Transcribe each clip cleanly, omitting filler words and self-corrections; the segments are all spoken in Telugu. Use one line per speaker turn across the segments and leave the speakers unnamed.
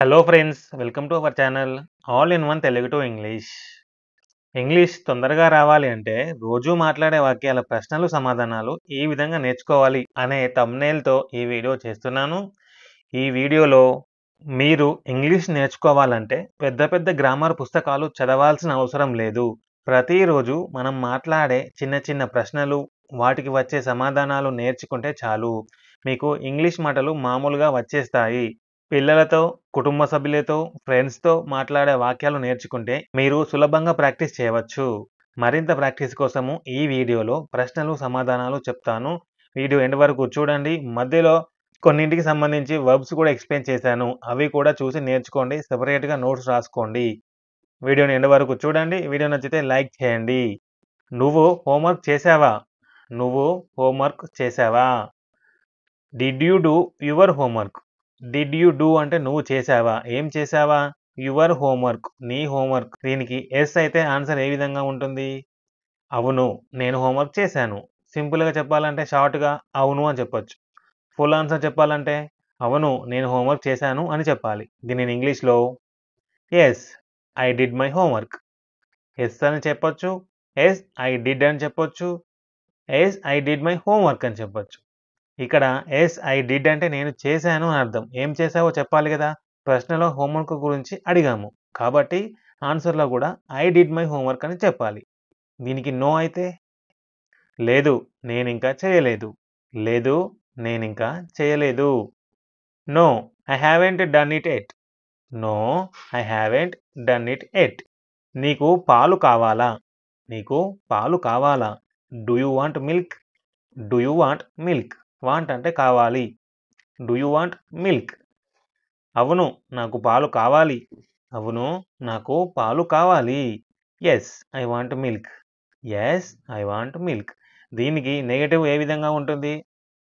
Hello friends, welcome to our channel all in one Telugu to English. English తొందరగా రావాలి అంటే రోజూ మాట్లాడే వాక్యాల ప్రశ్నలు సమాధానాలు ఈ విధంగా నేర్చుకోవాలి అనే థంబ్‌నెయిల్‌తో ఈ వీడియో చేస్తున్నాను. ఈ వీడియోలో మీరు ఇంగ్లీష్ నేర్చుకోవాలంటే పెద్ద పెద్ద గ్రామర్ పుస్తకాలు చదవాల్సిన అవసరం లేదు. ప్రతిరోజు మనం మాట్లాడే చిన్న చిన్న ప్రశ్నలు, వాటికి వచ్చే సమాధానాలు నేర్చుకుంటే చాలు. మీకు ఇంగ్లీష్ మాటలు మామూలుగా వచ్చేస్తాయి. పిల్లలతో, కుటుంబ సభ్యులతో, ఫ్రెండ్స్‌తో మాట్లాడే వాక్యాలు నేర్చుకుంటే మీరు సులభంగా ప్రాక్టీస్ చేయవచ్చు. మరింత ప్రాక్టీస్ కోసము ఈ వీడియోలో ప్రశ్నలు, సమాధానాలు చెప్తాను. వీడియో ఎండ్ వరకు చూడండి. మధ్యలో కొన్నింటికి సంబంధించి వర్బ్స్ కూడా ఎక్స్‌ప్లెయిన్ చేశాను. అవి కూడా చూసి నేర్చుకోండి. సెపరేట్‌గా నోట్స్ రాసుకోండి. వీడియోని ఎండ్ వరకు చూడండి. వీడియో నచ్చితే లైక్ చేయండి. నువ్వు హోంవర్క్ చేశావా? నువ్వు హోంవర్క్ చేశావా? Did you do your homework? Did you do అంటే నువ్వు చేశావా? ఏం చేశావా? Your homework. నీ హోంవర్క్. దీనికి యెస్ అయితే ఆన్సర్ ఏ విధంగా ఉంటుంది? అవును, నేను హోంవర్క్ చేశాను. సింపుల్‌గా చెప్పాలంటే షార్ట్‌గా అవును అని చెప్పొచ్చు. ఫుల్ ఆన్సర్ చెప్పాలంటే అవును, నేను హోంవర్క్ చేశాను అని చెప్పాలి. దీనిని ఇంగ్లీష్‌లో yes, I did my homework. Yes అని చెప్పొచ్చు. యెస్, ఐ డిడ్ అని చెప్పొచ్చు. Yes, I did my homework అని చెప్పొచ్చు. ఇక్కడ యెస్ ఐ డిడ్ అంటే నేను చేశాను అని అర్థం. ఏం చేశావో చెప్పాలి గదా! ప్రశ్నలో హోంవర్క్ గురించి అడిగాము. కాబట్టి ఆన్సర్‌లో గూడా ఐ డిడ్ మై హోంవర్క్ అని చెప్పాలి. దీనికి నో అయితే లేదు, నేనింకా చేయలేదు. లేదు, నేనింకా చేయలేదు. No, I haven't done it yet. No, I haven't done it yet. నీకు పాలు కావాలా? నీకు పాలు కావాలా? Do you want milk? Do you want milk? Want అంటే కావాలి. Do you want milk? అవును, నాకు పాలు కావాలి. అవును, నాకు పాలు కావాలి. Yes, I want milk. Yes, I want milk. దీనికి నెగెటివ్ ఏ విధంగా ఉంటుంది?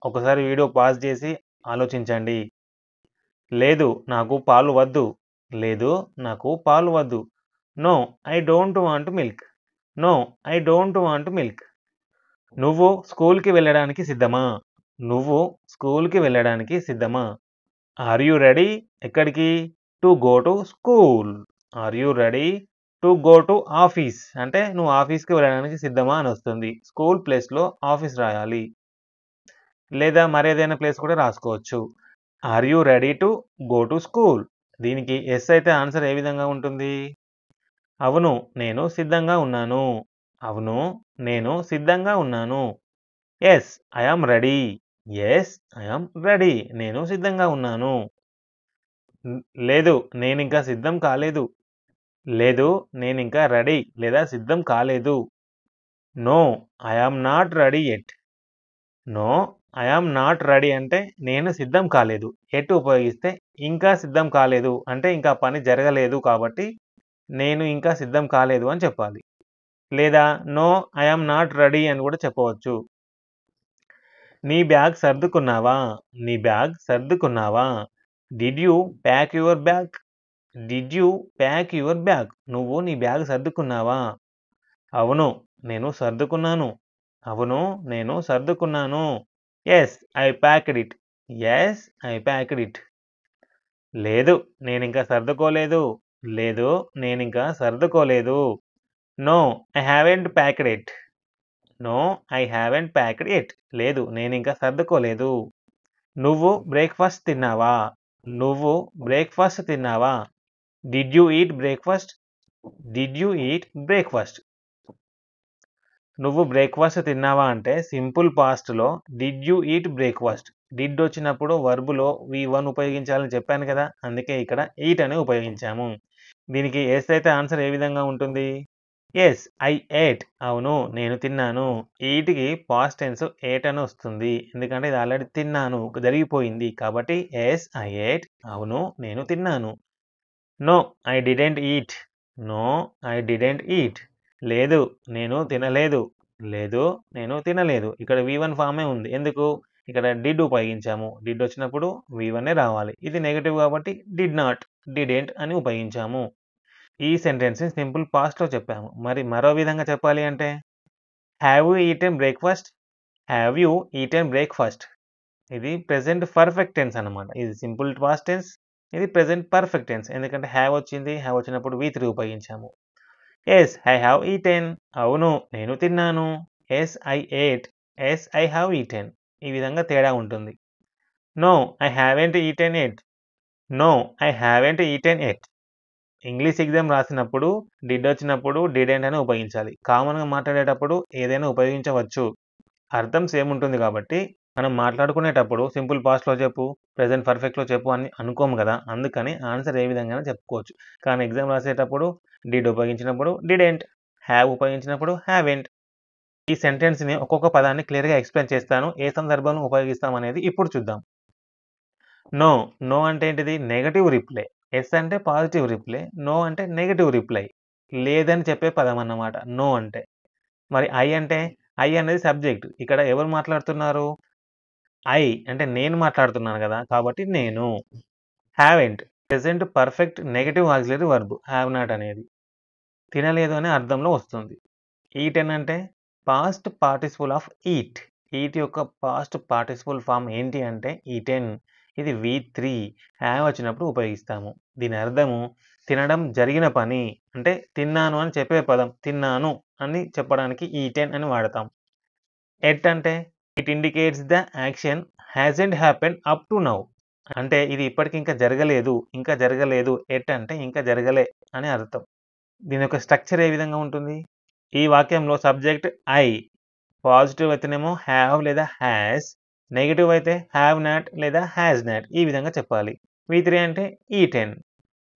ఒకసారి వీడియో పాజ్ చేసి ఆలోచించండి. లేదు, నాకు పాలు వద్దు. లేదు, నాకు పాలు వద్దు. No, I don't want milk. No, I don't want milk. నువ్వు స్కూల్‌కి వెళ్ళడానికి సిద్ధమా? నువ్వు స్కూల్‌కి వెళ్ళడానికి సిద్ధమా? Are you ready? ఎక్కడికి? To go to school. Are you ready to go to office? అంటే నువ్వు ఆఫీస్‌కి వెళ్ళడానికి సిద్ధమా అని వస్తుంది. స్కూల్ ప్లేస్‌లో ఆఫీస్ రాయాలి. లేదా మరేదైనా ప్లేస్ కూడా రాసుకోవచ్చు. Are you ready to go to school? దీనికి యెస్ అయితే ఆన్సర్ ఏ విధంగా ఉంటుంది? అవును, నేను సిద్ధంగా ఉన్నాను. అవును, నేను సిద్ధంగా ఉన్నాను. Yes, I am ready. Yes, I am ready. నేను సిద్ధంగా ఉన్నాను. లేదు, నేనింకా సిద్ధం కాలేదు. లేదు, నేనింకా రెడీ లేదా సిద్ధం కాలేదు. No, I am not ready yet. No, I am not ready అంటే నేను సిద్ధం కాలేదు. యెట్ ఉపయోగిస్తే ఇంకా సిద్ధం కాలేదు అంటే ఇంకా పని జరగలేదు కాబట్టి నేను ఇంకా సిద్ధం కాలేదు అని చెప్పాలి. లేదా no, I am not ready అని కూడా చెప్పవచ్చు. నీ బ్యాగ్ సర్దుకున్నావా? నీ బ్యాగ్ సర్దుకున్నావా? Did you pack your bag? Did you pack your bag? నువ్వు నీ బ్యాగ్ సర్దుకున్నావా? అవును, నేను సర్దుకున్నాను. అవును, నేను సర్దుకున్నాను. Yes, I packed it. Yes, I packed it. లేదు, నేనింకా సర్దుకోలేదు. లేదు, నేనింకా సర్దుకోలేదు. No, I haven't packed it. No, I haven't packed it. లేదు, నేనింకా సర్దుకోలేదు. నువ్వు బ్రేక్‌ఫాస్ట్ తిన్నావా? నువ్వు బ్రేక్‌ఫాస్ట్ తిన్నావా? Did you eat breakfast? Did you eat breakfast? నువ్వు బ్రేక్‌ఫాస్ట్ తిన్నావా అంటే సింపుల్ పాస్ట్‌లో did you eat breakfast? Did వచ్చినప్పుడు వర్బ్‌లో వి1 ఉపయోగించాలని చెప్పాను కదా! అందుకే ఇక్కడ ఈట్ అని ఉపయోగించాము. దీనికి యెస్ అయితే ఆన్సర్ ఏ విధంగా ఉంటుంది? Yes, I at. అవును, నేను తిన్నాను. ఈట్‌కి పాస్ట్ టెన్స్ ఏట్ అని వస్తుంది. ఎందుకంటే ఇది ఆల్రెడీ తిన్నాను, జరిగిపోయింది. కాబట్టి యెస్, ఐ ఏట్. అవును, నేను తిన్నాను. No, I didn't eat. No, I didn't eat. లేదు, నేను తినలేదు. లేదు, నేను తినలేదు. ఇక్కడ వి1 ఫార్మే ఉంది. ఎందుకు? ఇక్కడ డిడ్ ఉపయోగించాము. డిడ్ వచ్చినప్పుడు వి1ఏ రావాలి. ఇది నెగెటివ్ కాబట్టి డిడ్ నాట్, డిడ్‌ంట్ అని ఉపయోగించాము. ఈ సెంటెన్స్‌ని సింపుల్ పాస్ట్‌లో చెప్పాము. మరి మరో విధంగా చెప్పాలి అంటే have you eaten breakfast? Have you eaten breakfast? ఇది ప్రెజెంట్ పర్ఫెక్ట్ టెన్స్ అన్నమాట. ఇది సింపుల్ పాస్ట్ టెన్స్. ఇది ప్రెజెంట్ పర్ఫెక్ట్ టెన్స్. ఎందుకంటే హ్యావ్ వచ్చింది. హ్యావ్ వచ్చినప్పుడు వి3 ఉపయోగించాము. Yes I have eaten. అవును నేను తిన్నాను. Yes I ate. Yes I have eaten. ఈ విధంగా తేడా ఉంటుంది. No I haven't eaten yet. No I haven't eaten yet. English exam రాసినప్పుడు డిడ్ వచ్చినప్పుడు డిడెంట్ అని ఉపయోగించాలి. కామన్‌గా మాట్లాడేటప్పుడు ఏదైనా ఉపయోగించవచ్చు. అర్థం సేమ్ ఉంటుంది కాబట్టి మనం మాట్లాడుకునేటప్పుడు సింపుల్ పాస్ట్‌లో చెప్పు, ప్రెజెంట్ పర్ఫెక్ట్‌లో చెప్పు అని అనుకోము గదా! అందుకని ఆన్సర్ ఏ విధంగానైనా చెప్పుకోవచ్చు. కానీ ఎగ్జామ్ రాసేటప్పుడు డిడ్ ఉపయోగించినప్పుడు డిడెంట్, హ్యావ్ ఉపయోగించినప్పుడు హావెంట్. ఈ సెంటెన్స్‌ని ఒక్కొక్క పదాన్ని క్లియర్‌గా ఎక్స్‌ప్లెయిన్ చేస్తాను. ఏ సందర్భంలో ఉపయోగిస్తాం అనేది ఇప్పుడు చూద్దాం. నో, నో అంటే ఏంటిది? Negative reply. యెస్ అంటే పాజిటివ్ రిప్లై. నో అంటే నెగెటివ్ రిప్లై. లేదని చెప్పే పదం అన్నమాట నో అంటే. మరి ఐ అంటే? ఐ అనేది సబ్జెక్ట్. ఇక్కడ ఎవరు మాట్లాడుతున్నారు? ఐ అంటే నేను మాట్లాడుతున్నాను గదా! కాబట్టి నేను. Haven't present perfect negative auxiliary verb have not అనేది. తినలేదు అనే అర్థంలో వస్తుంది. ఈటెన్ అంటే past participle of eat. Eat యొక్క పాస్ట్ పార్టిసిపుల్ ఫార్మ్ ఏంటి అంటే ఈటెన్. ఇది వి3 హ్యావ్ వచ్చినప్పుడు ఉపయోగిస్తాము. దీని అర్థము తినడం జరిగిన పని. అంటే తిన్నాను అని చెప్పే పదం. తిన్నాను అని చెప్పడానికి ఈటెన్ అని వాడతాం. ఎట్ అంటే it indicates the action hasn't happened up to now. అంటే ఇది ఇప్పటికి ఇంకా జరగలేదు. ఇంకా జరగలేదు. ఎట్ అంటే ఇంకా జరగలే అని అర్థం. దీని యొక్క స్ట్రక్చర్ ఏ విధంగా ఉంటుంది? ఈ వాక్యంలో సబ్జెక్ట్ ఐ. పాజిటివ్ అయితేనేమో హ్యావ్ లేదా హ్యాస్. నెగెటివ్ అయితే హ్యావ్ నాట్ లేదా హ్యాస్ నాట్. ఈ విధంగా చెప్పాలి. వి3 అంటే ఈటెన్.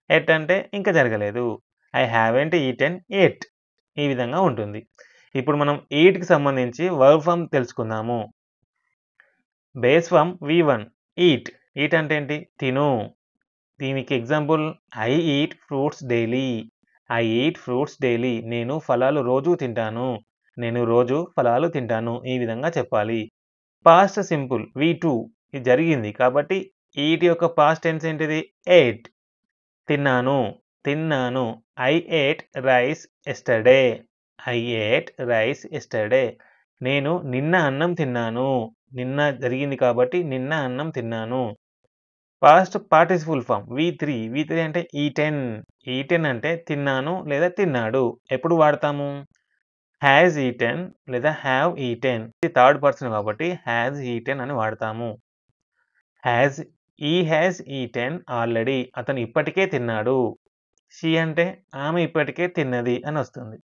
ఎట్ అంటే ఇంకా జరగలేదు. I haven't eaten yet. ఈ విధంగా ఉంటుంది. ఇప్పుడు మనం ఈట్‌కి సంబంధించి వర్బ్ ఫార్మ్ తెలుసుకుందాము. Base form V one eat. Eat అంటే ఏంటి? తిను. దీనికి example I eat fruits daily. I eat fruits daily. నేను ఫలాలు రోజూ తింటాను. నేను రోజు ఫలాలు తింటాను. ఈ విధంగా చెప్పాలి. పాస్ట్ సింపుల్ వి2 ఇది జరిగింది. కాబట్టి ఈట్ యొక్క పాస్ట్ టెన్స్ ఏంటిది? ఏట్. తిన్నాను. తిన్నాను. I ate rice yesterday. I ate rice yesterday. నేను నిన్న అన్నం తిన్నాను. నిన్న జరిగింది కాబట్టి నిన్న అన్నం తిన్నాను. పాస్ట్ పార్టిసిపుల్ ఫార్మ్ వి3. వి3 అంటే ఈటెన్. ఈటెన్ అంటే తిన్నాను లేదా తిన్నాడు. ఎప్పుడు వాడతాము? హ్యాస్ ఈటెన్ లేదా హ్యావ్ ఈటెన్. ఇది థర్డ్ పర్సన్ కాబట్టి హ్యాస్ ఈటెన్ అని వాడతాము. Has eaten already. అతను ఇప్పటికే తిన్నాడు. షీ అంటే ఆమె ఇప్పటికే తిన్నది అని వస్తుంది.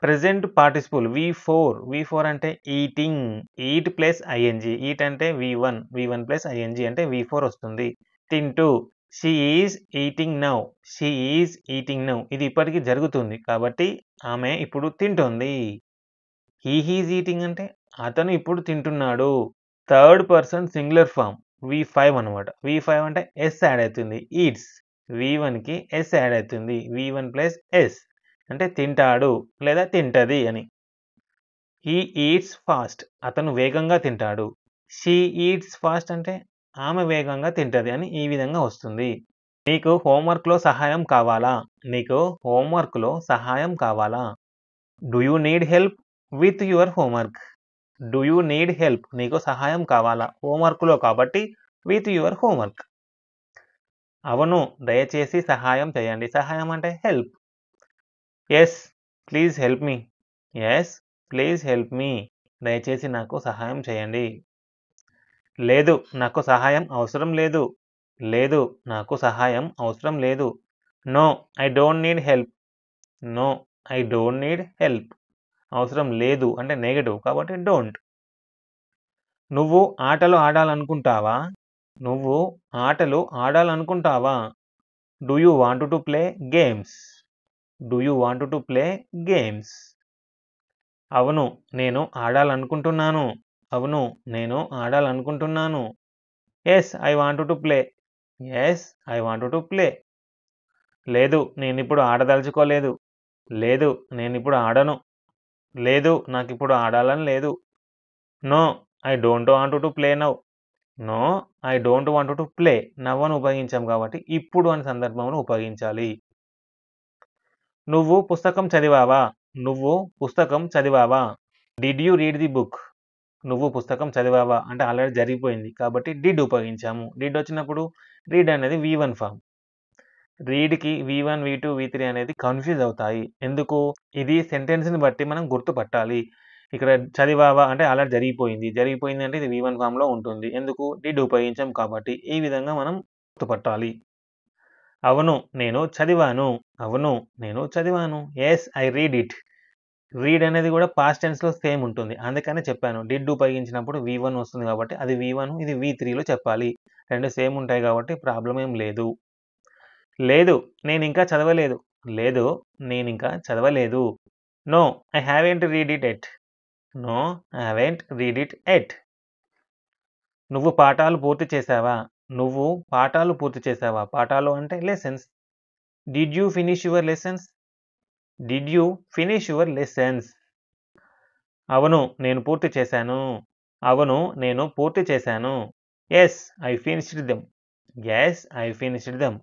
Present participle వి4. వి4 అంటే eating. Eat plus ING. Eat అంటే వి1. వి1 ప్లస్ ఐఎన్‌జీ అంటే వి4 వస్తుంది. తింటూ she is eating now. She is eating now. ఇది ఇప్పటికి జరుగుతుంది. కాబట్టి ఆమె ఇప్పుడు తింటోంది. ఈజ్ ఈటింగ్ అంటే అతను ఇప్పుడు తింటున్నాడు. థర్డ్ పర్సన్ సింగులర్ ఫార్మ్ వి5 అనమాట. వి5 అంటే ఎస్ యాడ్ అవుతుంది. ఈట్స్. వి1కి ఎస్ యాడ్ అవుతుంది. వి1 ప్లస్ ఎస్ అంటే తింటాడు లేదా తింటది అని. He eats fast. అతను వేగంగా తింటాడు. షీ ఈట్స్ ఫాస్ట్ అంటే ఆమె వేగంగా తింటది అని ఈ విధంగా వస్తుంది. నీకు హోంవర్క్‌లో సహాయం కావాలా? నీకు హోంవర్క్‌లో సహాయం కావాలా? Do you need help with your homework? Do you need help? నీకు సహాయం కావాలా? హోంవర్క్‌లో కాబట్టి విత్ యువర్ హోంవర్క్. అవును దయచేసి సహాయం చేయండి. సహాయం అంటే help. Yes please help me. Yes please help me. దయచేసి నాకు సహాయం చేయండి. లేదు నాకు సహాయం అవసరం లేదు. లేదు నాకు సహాయం అవసరం లేదు. No I don't need help. No I don't need help. అవసరం లేదు అంటే నెగెటివ్ కాబట్టి డోంట్. నువ్వు ఆటలు ఆడాలనుకుంటావా? నువ్వు ఆటలు ఆడాలనుకుంటావా? Do you want to play games? Do you want to play games? అవును నేను ఆడాలనుకుంటున్నాను. అవును నేను ఆడాలనుకుంటున్నాను. Yes I want to play. Yes I want to play. లేదు నేనిప్పుడు ఆడదలుచుకోలేదు. లేదు నేనిప్పుడు ఆడను. లేదు నాకిప్పుడు ఆడాలని లేదు. No I don't want to play now. No I don't want to play. Now అని ఉపయోగించాం కాబట్టి ఇప్పుడు అనే సందర్భంలో ఉపయోగించాలి. నువ్వు పుస్తకం చదివావా? నువ్వు పుస్తకం చదివావా? Did you read the book? నువ్వు పుస్తకం చదివావా అంటే ఆల్రెడీ జరిగిపోయింది కాబట్టి డిడ్ ఉపయోగించాము. డిడ్ వచ్చినప్పుడు రీడ్ అనేది V1 form. రీడ్‌కి V1, V2, V3 అనేది కన్‌ఫ్యూజ్ అవుతాయి. ఎందుకు? ఇది సెంటెన్స్‌ని బట్టి మనం గుర్తుపట్టాలి. ఇక్కడ చదివావా అంటే ఆల్రెడీ జరిగిపోయింది. జరిగిపోయింది అంటే ఇది V1 ఫార్మ్‌లో ఉంటుంది. ఎందుకు? డిడ్ ఉపయోగించాం కాబట్టి. ఈ విధంగా మనం గుర్తుపట్టాలి. అవును, నేను చదివాను. అవును, నేను చదివాను. Yes, I read it. Read అనేది కూడా పాస్ట్ టెన్స్‌లో సేమ్ ఉంటుంది. అందుకనే చెప్పాను. డిడ్ ఉపయోగించినప్పుడు V1 వస్తుంది కాబట్టి అది V1 ఇది V3లో చెప్పాలి. 2 సేమ్ ఉంటాయి కాబట్టి ప్రాబ్లమ్ ఏం లేదు. లేదు, నేనింకా చదవలేదు. లేదు, నేనింకా చదవలేదు. No, I haven't read it yet. No, I haven't read it yet. నువ్వు పాఠాలు పూర్తి చేశావా? నువ్వు పాఠాలు పూర్తి చేశావా? పాఠాలు అంటే lessons. Did you finish your lessons? Did you finish your lessons? అవును, నేను పూర్తి చేశాను. అవును, నేను పూర్తి చేశాను. Yes, I finished them. Yes, I finished them.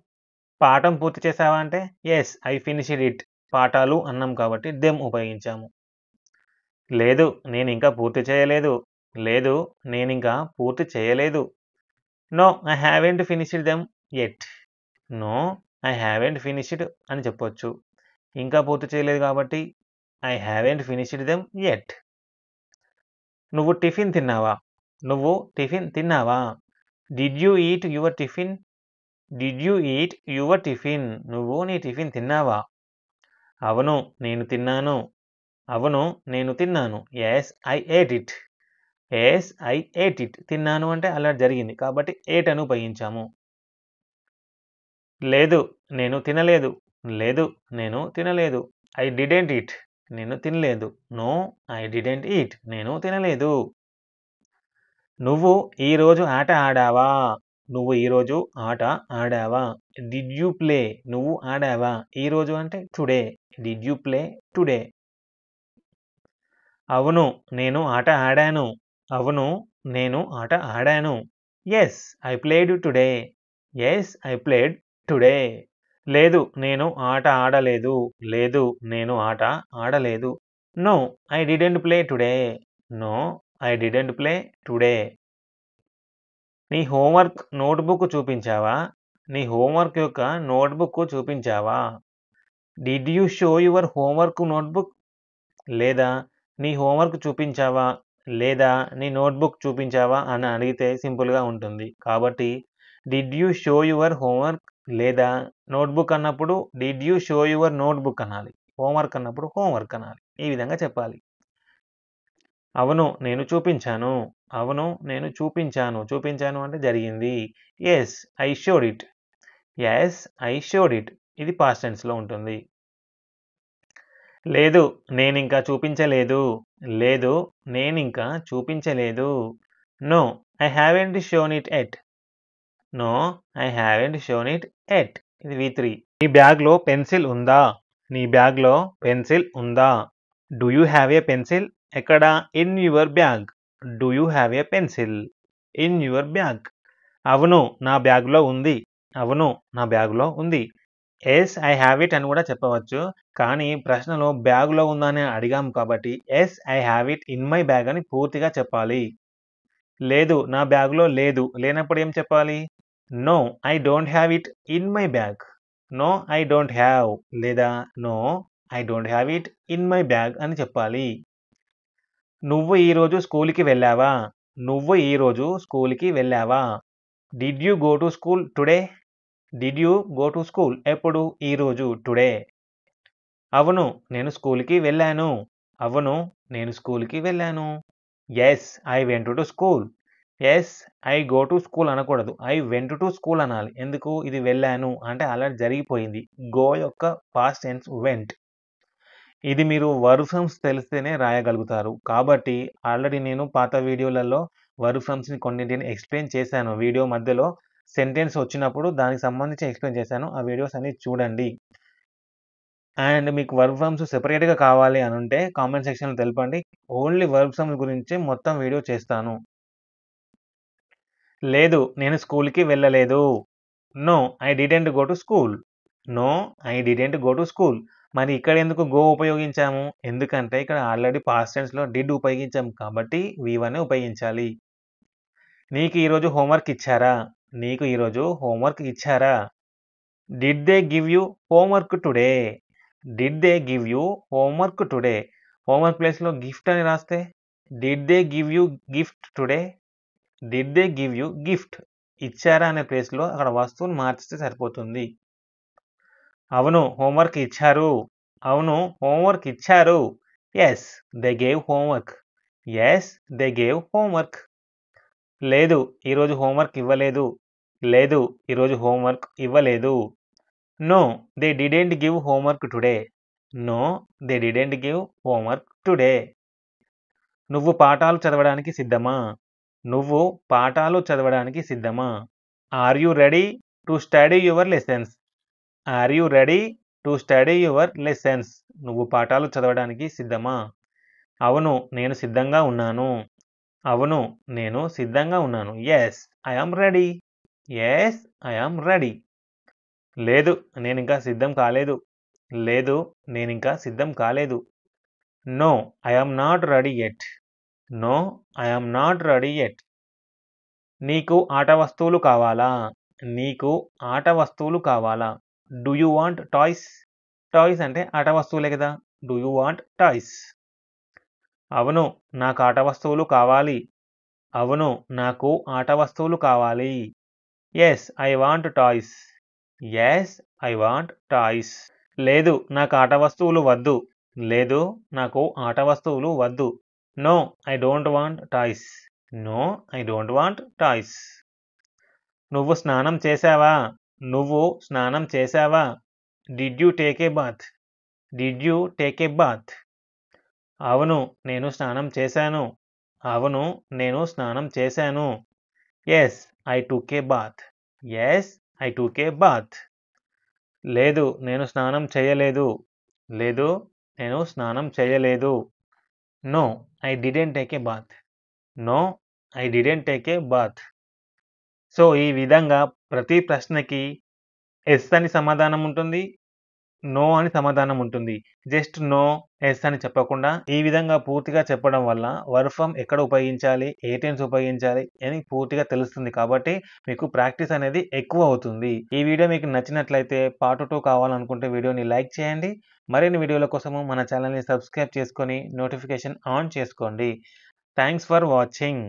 పాఠం పూర్తి చేశావా అంటే యెస్, ఐ ఫినిష్డ్ ఇట్. పాఠాలు అన్నాం కాబట్టి దెమ్ ఉపయోగించాము. లేదు, నేనింకా పూర్తి చేయలేదు. లేదు, నేనింకా పూర్తి చేయలేదు. No, I haven't finished them yet. No, I haven't finished అని చెప్పొచ్చు. ఇంకా పూర్తి చేయలేదు కాబట్టి I haven't finished them yet. నువ్వు టిఫిన్ తిన్నావా? నువ్వు టిఫిన్ తిన్నావా? Did you eat your tiffin? Did you eat your tiffin? నువ్వు నీ టిఫిన్ తిన్నావా? అవును, నేను తిన్నాను. అవును, నేను తిన్నాను. Yes, I at it. Yes, I at it. తిన్నాను అంటే అలా జరిగింది. కాబట్టి ఏట్ అని ఉపయోగించాము. లేదు, నేను తినలేదు. లేదు, నేను తినలేదు. I didn't eat. నేను తినలేదు. నో, ఐ డిడెంట్ ఈట్. నేను తినలేదు. నువ్వు ఈరోజు ఆట ఆడావా? నువ్వు ఈరోజు ఆట ఆడావా? Did you play? నువ్వు ఆడావా? ఈరోజు అంటే today. Did you play today? అవును, నేను ఆట ఆడాను. అవును, నేను ఆట ఆడాను. Yes, I played today. Yes, I played today. లేదు, నేను ఆట ఆడలేదు. లేదు, నేను ఆట ఆడలేదు. No, I didn't play today. No, I didn't play today. నీ హోంవర్క్ నోట్‌బుక్ చూపించావా? నీ హోంవర్క్ యొక్క నోట్‌బుక్ చూపించావా? Did you show your homework notebook? లేదా నీ హోంవర్క్ చూపించావా? లేదా నీ నోట్‌బుక్ చూపించావా? అని అడిగితే సింపుల్‌గా ఉంటుంది. కాబట్టి did you show your homework? లేదా నోట్‌బుక్ అన్నప్పుడు did you show your notebook అనాలి. హోంవర్క్ అన్నప్పుడు హోంవర్క్ అనాలి. ఈ విధంగా చెప్పాలి. అవును, నేను చూపించాను. అవును, నేను చూపించాను. చూపించాను అంటే జరిగింది. Yes, I showed it. Yes, I showed it. ఇది పాస్ట్ టెన్స్‌లో ఉంటుంది. లేదు, నేనింకా చూపించలేదు. లేదు, నేనింకా చూపించలేదు. No, I haven't shown it yet. No, I haven't shown it yet. ఇది V3. నీ బ్యాగ్‌లో పెన్సిల్ ఉందా? నీ బ్యాగ్‌లో పెన్సిల్ ఉందా? Do you have a pencil? ఎక్కడ? In your bag. Do you have a pencil? In your bag. అవును, నా బ్యాగ్‌లో ఉంది. అవును, నా బ్యాగ్‌లో ఉంది. యెస్, ఐ హావ్ ఇట్ అని కూడా చెప్పవచ్చు. కానీ ప్రశ్నలో బ్యాగ్‌లో ఉందా అని అడిగాం కాబట్టి yes, I have it in my bag అని పూర్తిగా చెప్పాలి. లేదు, నా బ్యాగ్‌లో లేదు. లేనప్పుడు ఏం చెప్పాలి? No, I don't have it in my bag. No, I don't have లేదా no, I don't have it in my bag అని చెప్పాలి. నువ్వు ఈరోజు స్కూల్‌కి వెళ్ళావా? నువ్వు ఈరోజు స్కూల్‌కి వెళ్ళావా? Did you go to school today? Did you go to school? ఎప్పుడు? ఈరోజు టుడే. అవును, నేను స్కూల్‌కి వెళ్ళాను. అవును, నేను స్కూల్‌కి వెళ్ళాను. Yes, I went to school. Yes, I go to school అనకూడదు. ఐ వెంట్ టు స్కూల్ అనాలి. ఎందుకు? ఇది వెళ్ళాను అంటే ఆల్రెడీ జరిగిపోయింది. గో యొక్క పాస్ట్ టెన్స్ వెంట్. ఇది మీరు వర్బ్ ఫ్రమ్స్ తెలిస్తేనే రాయగలుగుతారు. కాబట్టి ఆల్రెడీ నేను పాత వీడియోలలో వర్బ్ ఫ్రమ్స్‌ని కొన్నింటిని ఎక్స్‌ప్లెయిన్ చేశాను. వీడియో మధ్యలో సెంటెన్స్ వచ్చినప్పుడు దానికి సంబంధించి ఎక్స్‌ప్లెయిన్ చేశాను. ఆ వీడియోస్ అన్ని చూడండి. అండ్ మీకు వర్బ్ ఫ్రమ్స్ సెపరేట్‌గా కావాలి అనుంటే కామెంట్ సెక్షన్‌లో తెలపండి. ఓన్లీ వర్బ్ ఫ్రమ్స్ గురించే మొత్తం వీడియో చేస్తాను. లేదు, నేను స్కూల్‌కి వెళ్ళలేదు. No, I didn't go to school. No, I didn't go to school. మరి ఇక్కడ ఎందుకు గో ఉపయోగించాము? ఎందుకంటే ఇక్కడ ఆల్రెడీ పాస్ట్ టెన్స్‌లో డిడ్ ఉపయోగించాం కాబట్టి వి1 ఉపయోగించాలి. నీకు ఈరోజు హోంవర్క్ ఇచ్చారా? నీకు ఈరోజు హోంవర్క్ ఇచ్చారా? Did they give you homework today? Did they give you homework today? Homework ప్లేస్‌లో గిఫ్ట్ అని రాస్తే did they give you gift today? Did they give you gift? ఇచ్చారా అనే ప్లేస్‌లో అక్కడ వస్తువుని మార్చితే సరిపోతుంది. అవును హోంవర్క్ ఇచ్చారు. అవును హోంవర్క్ ఇచ్చారు. Yes they gave homework. Yes they gave homework. లేదు ఈరోజు హోంవర్క్ ఇవ్వలేదు. లేదు ఈరోజు హోంవర్క్ ఇవ్వలేదు. No they didn't give homework today. No they didn't give homework today. నువ్వు పాఠాలు చదవడానికి సిద్ధమా? నువ్వు పాఠాలు చదవడానికి సిద్ధమా? Are you ready to study your lessons? Are you ready to study your lessons? నువ్వు పాఠాలు చదవడానికి సిద్ధమా? అవును నేను సిద్ధంగా ఉన్నాను. అవును నేను సిద్ధంగా ఉన్నాను. Yes I am ready. Yes I am ready. లేదు నేనింకా సిద్ధం కాలేదు. లేదు నేనింకా సిద్ధం కాలేదు. No I am not ready yet. No I am not ready yet. నీకు ఆట వస్తువులు కావాలా? నీకు ఆట వస్తువులు కావాలా? Do you want toys? Toys అంటే ఆట వస్తువులే కదా! Do you want toys? అవును నాకు ఆట వస్తువులు కావాలి. అవును నాకు ఆట వస్తువులు కావాలి. Yes I want toys. Yes I want toys. లేదు నాకు ఆట వస్తువులు వద్దు. లేదు నాకు ఆట వస్తువులు వద్దు. No I don't want toys. No I don't want toys. నువ్వు స్నానం చేశావా? నువ్వు స్నానం చేశావా? Did you take a bath? Did you take a bath? అవును నేను స్నానం చేశాను. అవును నేను స్నానం చేశాను. Yes I took a bath. Yes I took a bath. లేదు నేను స్నానం చేయలేదు. లేదు నేను స్నానం చేయలేదు. No I didn't take a bath. No I didn't take a bath. So, ఈ విధంగా ప్రతి ప్రశ్నకి యెస్ అని సమాధానం ఉంటుంది. నో అని సమాధానం ఉంటుంది. జస్ట్ నో, యెస్ అని చెప్పకుండా ఈ విధంగా పూర్తిగా చెప్పడం వల్ల వర్బ్ ఫ్రమ్ ఎక్కడ ఉపయోగించాలి, ఏ టెన్స్ ఉపయోగించాలి అని పూర్తిగా తెలుస్తుంది కాబట్టి మీకు ప్రాక్టీస్ అనేది ఎక్కువ అవుతుంది. ఈ వీడియో మీకు నచ్చినట్లయితే పార్ట్ 2 కావాలనుకుంటే వీడియోని లైక్ చేయండి. మరిన్ని వీడియోల కోసము మన ఛానల్‌ని సబ్స్క్రైబ్ చేసుకొని నోటిఫికేషన్ ఆన్ చేసుకోండి. Thanks for watching.